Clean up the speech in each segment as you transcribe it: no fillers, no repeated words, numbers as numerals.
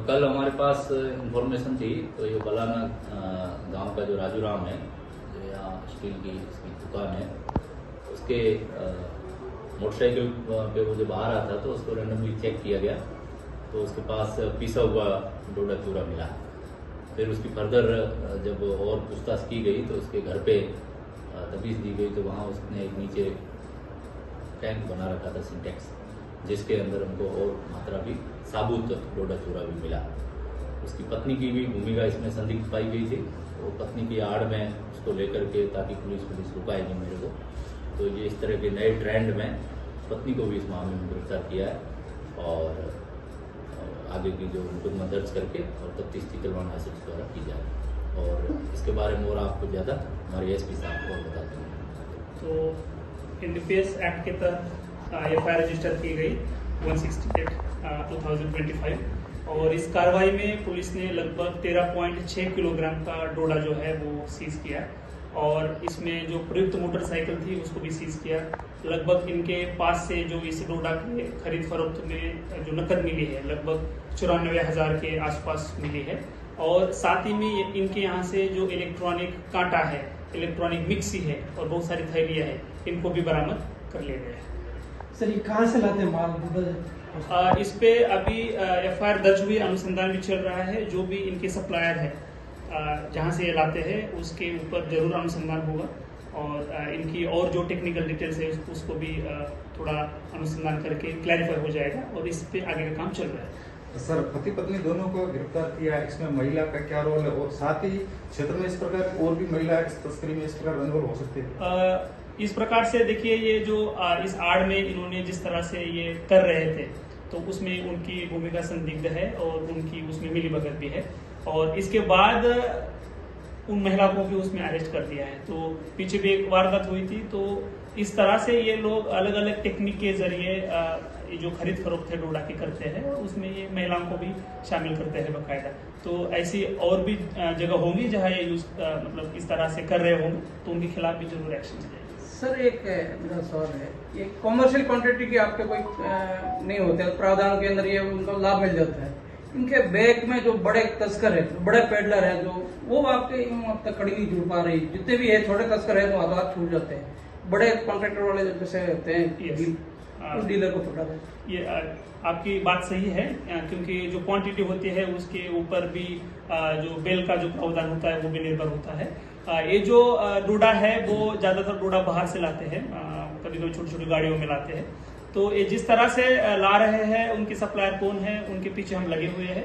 कल हमारे पास इंफॉर्मेशन थी, तो ये बलाना गांव का जो राजू राम है, जो यहाँ स्टील की इसकी दुकान है, उसके मोटरसाइकिल पे वो जब आ रहा था तो उसको रैंडमली चेक किया गया, तो उसके पास पीसा हुआ डोडा चूरा मिला। फिर उसकी फर्दर जब और पूछताछ की गई तो उसके घर पे तफतीश दी गई, तो वहाँ उसने एक नीचे टैंक बना रखा था सिंटेक्स, जिसके अंदर हमको और मात्रा भी साबुत डोडा चूरा भी मिला। उसकी पत्नी की भी भूमिका इसमें संदिग्ध पाई गई थी। वो पत्नी की आड़ में उसको लेकर के, ताकि पुलिस रुकाएगी मेरे को, तो ये इस तरह के नए ट्रेंड में पत्नी को भी इस मामले में गिरफ्तार किया है और आगे की जो मुकदमा दर्ज करके और तफ्तीश की करवाना हासिल द्वारा की जाए। और इसके बारे में और आपको ज़्यादा हमारे एसपी साहब को बता देंगे। तो एनडीपीएस एक्ट के तहत एफआईआर रजिस्टर की गई 168/2025 और इस कार्रवाई में पुलिस ने लगभग 13.6 किलोग्राम का डोडा जो है वो सीज किया और इसमें जो प्रयुक्त मोटरसाइकिल थी उसको भी सीज किया। लगभग इनके पास से जो इस डोडा के खरीद फरोख्त में जो नकद मिली है लगभग 94,000 के आसपास मिली है और साथ ही में इनके यहाँ से जो इलेक्ट्रॉनिक कांटा है, इलेक्ट्रॉनिक मिक्सी है और बहुत सारी थैलियाँ है, इनको भी बरामद कर लिया गया है। सर ये कहाँ से लाते हैं माल? इस पे अभी एफआईआर दर्ज हुई, अनुसंधान भी चल रहा है। जो भी इनके सप्लायर है जहाँ से ये लाते हैं उसके ऊपर जरूर अनुसंधान होगा और इनकी और जो टेक्निकल डिटेल्स है उसको भी थोड़ा अनुसंधान करके क्लैरिफाई हो जाएगा और इस पे आगे का काम चल रहा है। सर, पति पत्नी दोनों को गिरफ्तार किया, इसमें महिला का क्या रोल है और साथ ही क्षेत्र में इस प्रकार और भी महिला इस तस्करी में इस प्रकार इन्वॉल्व हो सकती है? इस प्रकार से देखिए, ये जो इस आड़ में इन्होंने जिस तरह से ये कर रहे थे तो उसमें उनकी भूमिका संदिग्ध है और उनकी उसमें मिलीभगत भी है और इसके बाद उन महिला को भी उसमें अरेस्ट कर दिया है। तो पीछे भी एक वारदात हुई थी, तो इस तरह से ये लोग अलग अलग टेक्निक के जरिए ये जो खरीद फरोख्त है डोडा की करते हैं उसमें ये महिलाओं को भी शामिल करते हैं बकायदा। तो ऐसी और भी जगह होंगी जहाँ ये यूज मतलब इस तरह से कर रहे होंगे, तो उनके खिलाफ भी जरूर एक्शन लिया जाएगा। सर एक मेरा सवाल है, ये कॉमर्शियल क्वांटिटी के आपके कोई नहीं होते, प्रावधान के अंदर ये उनको लाभ मिल जाता है। इनके बैग में जो बड़े तस्कर है, बड़े पेडलर है, जो वो आपके अब तक कड़ी नहीं जुड़ पा रही, जितने भी है छोटे तस्कर है तो हाथ छूट जाते हैं, बड़े कॉन्ट्रैक्टर वाले जैसे होते हैं उस डीलर को पकड़ा है। ये आपकी बात सही है, क्योंकि जो क्वांटिटी होती है उसके ऊपर भी जो बेल का जो प्रावधान होता है वो भी निर्भर होता है। ये जो डोडा है वो ज्यादातर डोडा बाहर से लाते हैं, कभी कभी छोटी छोटी गाड़ियों में लाते हैं। तो ये जिस तरह से ला रहे हैं, उनके सप्लायर कौन है उनके पीछे हम लगे हुए हैं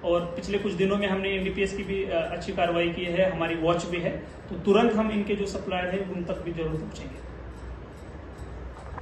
और पिछले कुछ दिनों में हमने एनडीपीएस की भी अच्छी कार्रवाई की है, हमारी वॉच भी है, तो तुरंत हम इनके जो सप्लायर है उन तक भी जरूर पहुंचेंगे।